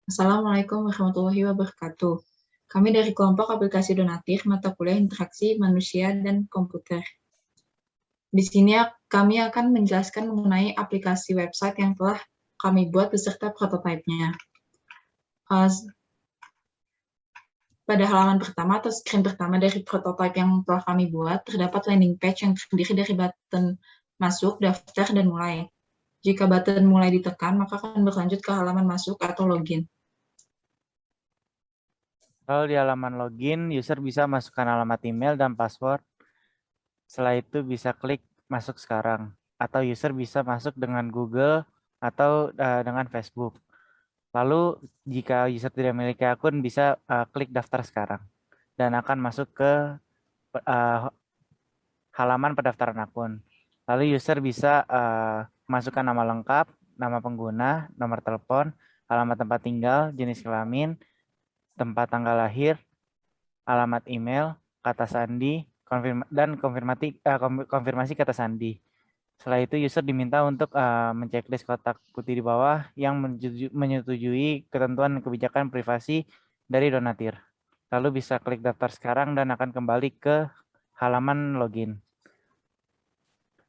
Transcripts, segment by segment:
Assalamualaikum warahmatullahi wabarakatuh. Kami dari kelompok aplikasi donatur mata kuliah interaksi manusia dan komputer. Di sini kami akan menjelaskan mengenai aplikasi website yang telah kami buat beserta prototipenya. Pada halaman pertama atau screen pertama dari prototipe yang telah kami buat, terdapat landing page yang terdiri dari button masuk, daftar, dan mulai. Jika button mulai ditekan, maka akan berlanjut ke halaman masuk atau login. Kalau di halaman login, user bisa masukkan alamat email dan password. Setelah itu bisa klik masuk sekarang. Atau user bisa masuk dengan Google atau dengan Facebook. Lalu jika user tidak memiliki akun, bisa klik daftar sekarang. Dan akan masuk ke halaman pendaftaran akun. Lalu user bisa masukkan nama lengkap, nama pengguna, nomor telepon, alamat tempat tinggal, jenis kelamin, tempat tanggal lahir, alamat email, kata sandi, dan konfirmasi kata sandi. Setelah itu user diminta untuk menceklis kotak putih di bawah yang menyetujui ketentuan kebijakan privasi dari donatur. Lalu bisa klik daftar sekarang dan akan kembali ke halaman login.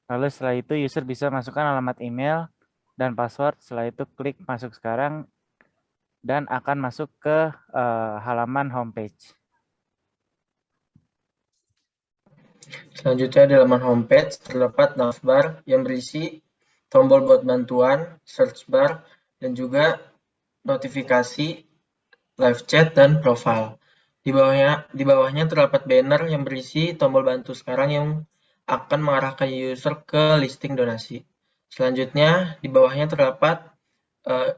Lalu setelah itu user bisa masukkan alamat email dan password. Setelah itu klik masuk sekarang dan akan masuk ke halaman homepage. Selanjutnya di halaman homepage terdapat navbar yang berisi tombol buat bantuan, search bar, dan juga notifikasi, live chat, dan profile. Di bawahnya terdapat banner yang berisi tombol bantu sekarang yang akan mengarahkan user ke listing donasi. Selanjutnya di bawahnya terdapat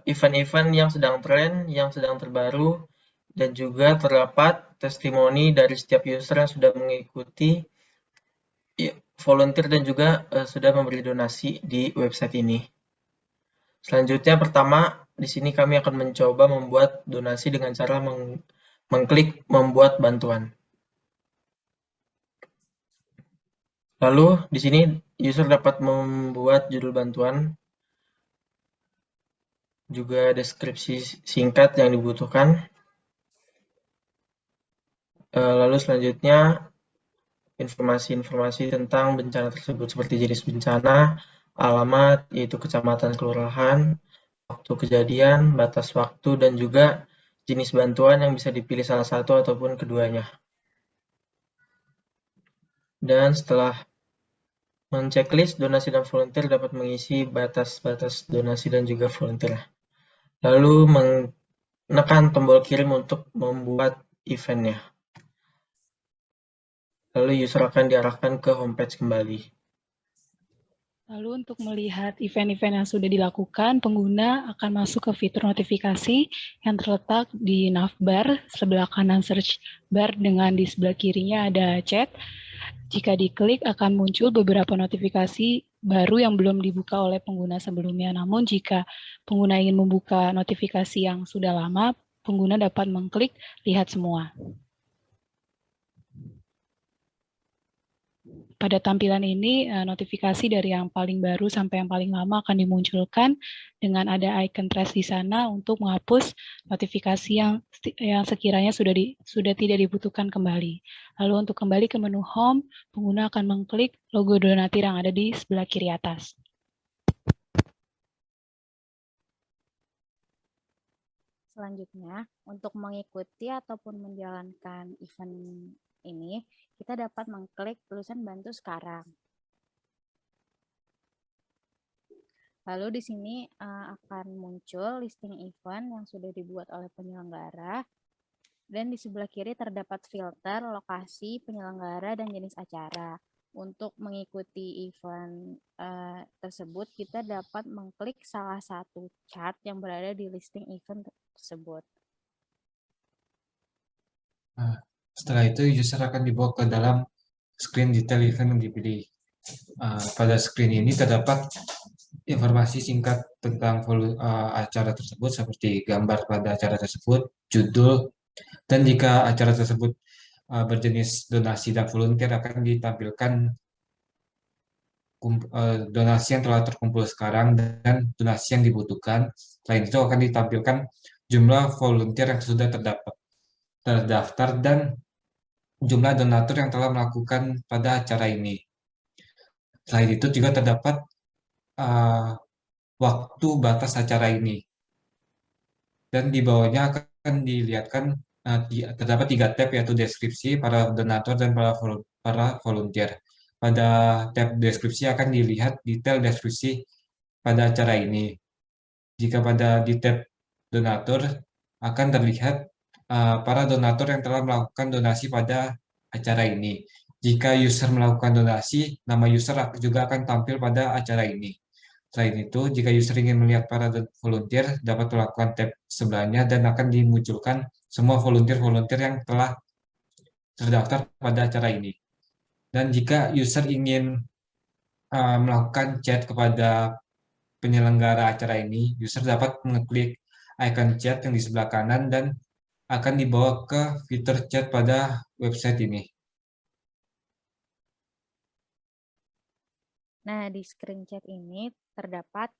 event-event yang sedang tren, yang sedang terbaru, dan juga terdapat testimoni dari setiap user yang sudah mengikuti volunteer dan juga sudah memberi donasi di website ini. Selanjutnya pertama, di sini kami akan mencoba membuat donasi dengan cara mengklik membuat bantuan. Lalu di sini user dapat membuat judul bantuan, juga deskripsi singkat yang dibutuhkan. Lalu selanjutnya informasi-informasi tentang bencana tersebut seperti jenis bencana, alamat, yaitu kecamatan, kelurahan, waktu kejadian, batas waktu, dan juga jenis bantuan yang bisa dipilih salah satu ataupun keduanya. Dan setelah menceklis donasi dan volunteer dapat mengisi batas-batas donasi dan juga volunteer. Lalu menekan tombol kirim untuk membuat eventnya. Lalu user akan diarahkan ke homepage kembali. Lalu untuk melihat event-event yang sudah dilakukan, pengguna akan masuk ke fitur notifikasi yang terletak di navbar, sebelah kanan search bar dengan di sebelah kirinya ada chat. Jika diklik akan muncul beberapa notifikasi baru yang belum dibuka oleh pengguna sebelumnya. Namun jika pengguna ingin membuka notifikasi yang sudah lama, pengguna dapat mengklik lihat semua. Pada tampilan ini, notifikasi dari yang paling baru sampai yang paling lama akan dimunculkan dengan ada icon trash di sana untuk menghapus notifikasi yang sekiranya sudah tidak dibutuhkan kembali. Lalu untuk kembali ke menu home, pengguna akan mengklik logo donatur yang ada di sebelah kiri atas. Selanjutnya, untuk mengikuti ataupun menjalankan event ini, kita dapat mengklik tulisan bantu sekarang. Lalu di sini akan muncul listing event yang sudah dibuat oleh penyelenggara. Dan di sebelah kiri terdapat filter, lokasi, penyelenggara, dan jenis acara. Untuk mengikuti event tersebut, kita dapat mengklik salah satu chart yang berada di listing event tersebut. Setelah itu, user akan dibawa ke dalam screen detail event yang dipilih. Pada screen ini terdapat informasi singkat tentang acara tersebut, seperti gambar pada acara tersebut, judul, dan jika acara tersebut berjenis donasi dan volunteer akan ditampilkan donasi yang telah terkumpul sekarang dan donasi yang dibutuhkan. Selain itu akan ditampilkan jumlah volunteer yang sudah terdaftar dan jumlah donatur yang telah melakukan pada acara ini. Selain itu juga terdapat waktu batas acara ini. Dan di bawahnya akan dilihatkan terdapat 3 tab, yaitu deskripsi, para donatur, dan para volunteer. Pada tab deskripsi akan dilihat detail deskripsi pada acara ini. Jika di tab donatur akan terlihat para donatur yang telah melakukan donasi pada acara ini. Jika user melakukan donasi, nama user juga akan tampil pada acara ini. Selain itu, jika user ingin melihat para volunteer, dapat melakukan tab sebelahnya dan akan dimunculkan semua volunteer-volunteer yang telah terdaftar pada acara ini. Dan jika user ingin melakukan chat kepada penyelenggara acara ini, user dapat mengeklik icon chat yang di sebelah kanan dan akan dibawa ke fitur chat pada website ini. Nah, di screen chat ini terdapat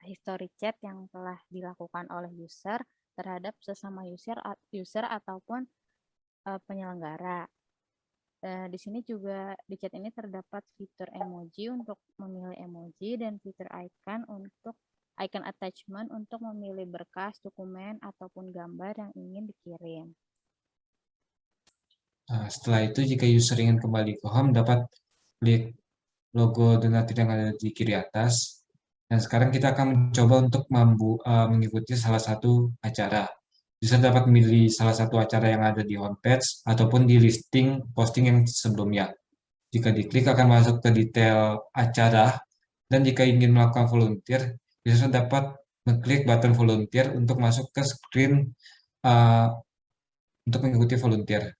history chat yang telah dilakukan oleh user terhadap sesama user ataupun penyelenggara. Di sini juga di chat ini terdapat fitur emoji untuk memilih emoji dan fitur icon attachment untuk memilih berkas, dokumen, ataupun gambar yang ingin dikirim. Nah, setelah itu, jika user ingin kembali ke home, dapat klik logo donatur yang ada di kiri atas. Dan sekarang kita akan mencoba untuk mengikuti salah satu acara. User dapat memilih salah satu acara yang ada di homepage ataupun di listing posting yang sebelumnya. Jika diklik akan masuk ke detail acara, dan jika ingin melakukan volunteer, user dapat mengklik button volunteer untuk masuk ke screen untuk mengikuti volunteer.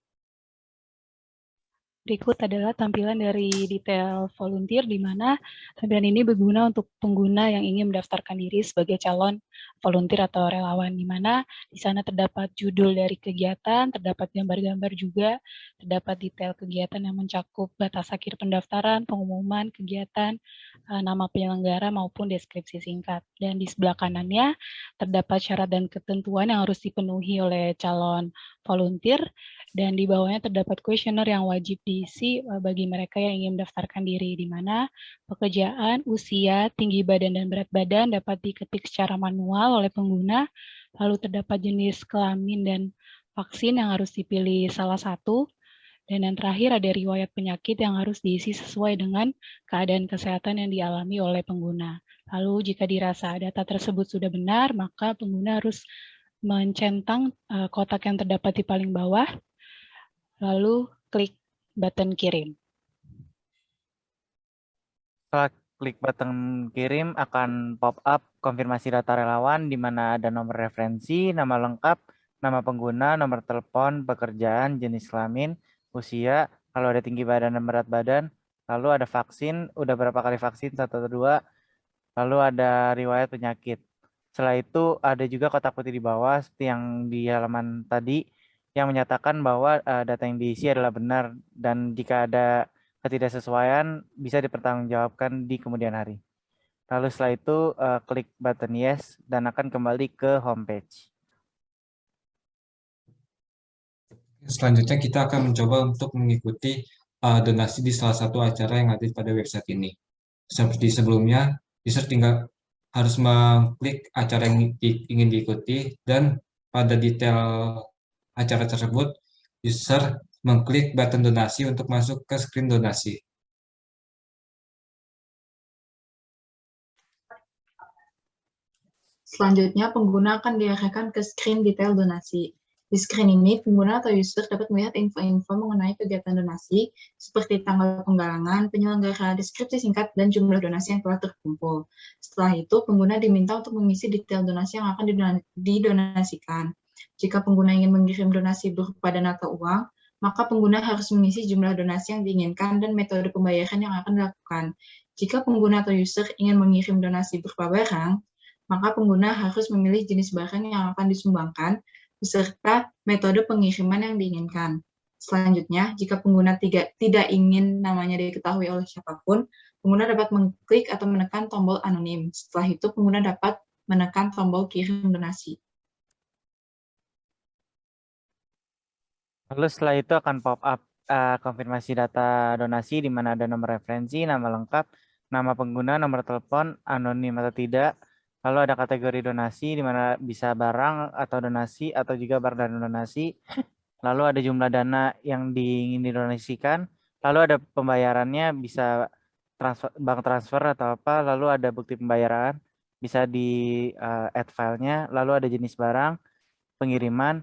Berikut adalah tampilan dari detail volunteer, di mana tampilan ini berguna untuk pengguna yang ingin mendaftarkan diri sebagai calon volunteer atau relawan, di mana di sana terdapat judul dari kegiatan, terdapat gambar-gambar juga, terdapat detail kegiatan yang mencakup batas akhir pendaftaran, pengumuman kegiatan, nama penyelenggara, maupun deskripsi singkat. Dan di sebelah kanannya terdapat syarat dan ketentuan yang harus dipenuhi oleh calon volunteer, dan di bawahnya terdapat kuesioner yang wajib diisi bagi mereka yang ingin mendaftarkan diri, di mana pekerjaan, usia, tinggi badan, dan berat badan dapat diketik secara manual oleh pengguna, lalu terdapat jenis kelamin dan vaksin yang harus dipilih salah satu, dan yang terakhir ada riwayat penyakit yang harus diisi sesuai dengan keadaan kesehatan yang dialami oleh pengguna. Lalu jika dirasa data tersebut sudah benar, maka pengguna harus mencentang kotak yang terdapat di paling bawah, lalu klik button kirim. Setelah klik button kirim akan pop up konfirmasi data relawan di mana ada nomor referensi, nama lengkap, nama pengguna, nomor telepon, pekerjaan, jenis kelamin, usia, kalau ada tinggi badan dan berat badan, lalu ada vaksin, udah berapa kali vaksin, 1 atau 2, lalu ada riwayat penyakit. Setelah itu ada juga kotak putih di bawah seperti yang di halaman tadi, yang menyatakan bahwa data yang diisi adalah benar dan jika ada ketidaksesuaian bisa dipertanggungjawabkan di kemudian hari. Lalu setelah itu klik button yes dan akan kembali ke homepage. Selanjutnya kita akan mencoba untuk mengikuti donasi di salah satu acara yang ada pada website ini. Seperti sebelumnya, user tinggal harus mengklik acara yang ingin diikuti dan pada detail acara tersebut, user mengklik button donasi untuk masuk ke screen donasi. Selanjutnya, pengguna akan diarahkan ke screen detail donasi. Di screen ini, pengguna atau user dapat melihat info-info mengenai kegiatan donasi, seperti tanggal penggalangan, penyelenggara, deskripsi singkat, dan jumlah donasi yang telah terkumpul. Setelah itu, pengguna diminta untuk mengisi detail donasi yang akan didonasikan. Jika pengguna ingin mengirim donasi berupa dana atau uang, maka pengguna harus mengisi jumlah donasi yang diinginkan dan metode pembayaran yang akan dilakukan. Jika pengguna atau user ingin mengirim donasi berupa barang, maka pengguna harus memilih jenis barang yang akan disumbangkan, beserta metode pengiriman yang diinginkan. Selanjutnya, jika pengguna tidak ingin namanya diketahui oleh siapapun, pengguna dapat mengklik atau menekan tombol anonim. Setelah itu, pengguna dapat menekan tombol kirim donasi. Lalu setelah itu akan pop up konfirmasi data donasi di mana ada nomor referensi, nama lengkap, nama pengguna, nomor telepon, anonim atau tidak. Lalu ada kategori donasi di mana bisa barang atau donasi atau juga barang dan donasi. Lalu ada jumlah dana yang ingin didonasikan. Lalu ada pembayarannya bisa bank transfer atau apa. Lalu ada bukti pembayaran bisa di add filenya. Lalu ada jenis barang, pengiriman.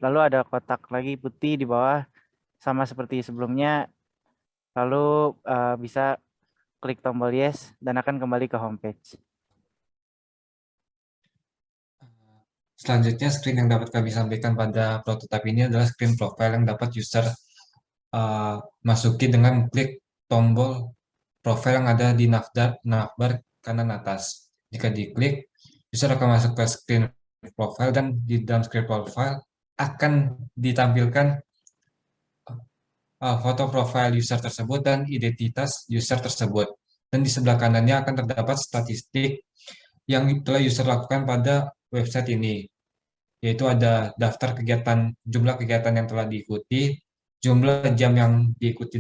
Lalu ada kotak lagi putih di bawah sama seperti sebelumnya. Lalu bisa klik tombol yes dan akan kembali ke homepage. Selanjutnya, screen yang dapat kami sampaikan pada prototipe ini adalah screen profile yang dapat user masuki dengan klik tombol profile yang ada di navbar kanan atas. Jika diklik, user akan masuk ke screen profile dan di dalam screen profile akan ditampilkan foto profile user tersebut dan identitas user tersebut. Dan di sebelah kanannya akan terdapat statistik yang telah user lakukan pada website ini, yaitu ada daftar kegiatan, jumlah kegiatan yang telah diikuti, jumlah jam yang diikuti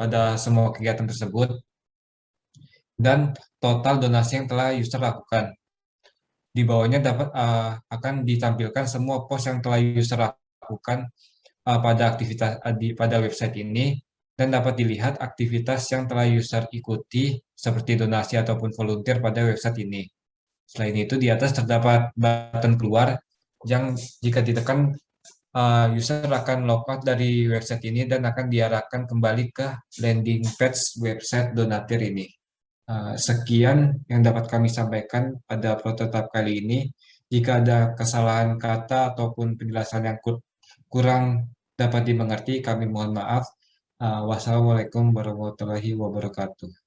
pada semua kegiatan tersebut, dan total donasi yang telah user lakukan. Di bawahnya akan ditampilkan semua post yang telah user lakukan pada website ini, dan dapat dilihat aktivitas yang telah user ikuti seperti donasi ataupun volunteer pada website ini. Selain itu, di atas terdapat button keluar yang jika ditekan user akan logout dari website ini dan akan diarahkan kembali ke landing page website donatir ini. Sekian yang dapat kami sampaikan pada prototipe kali ini. Jika ada kesalahan kata ataupun penjelasan yang kurang dapat dimengerti, kami mohon maaf. Wassalamualaikum warahmatullahi wabarakatuh.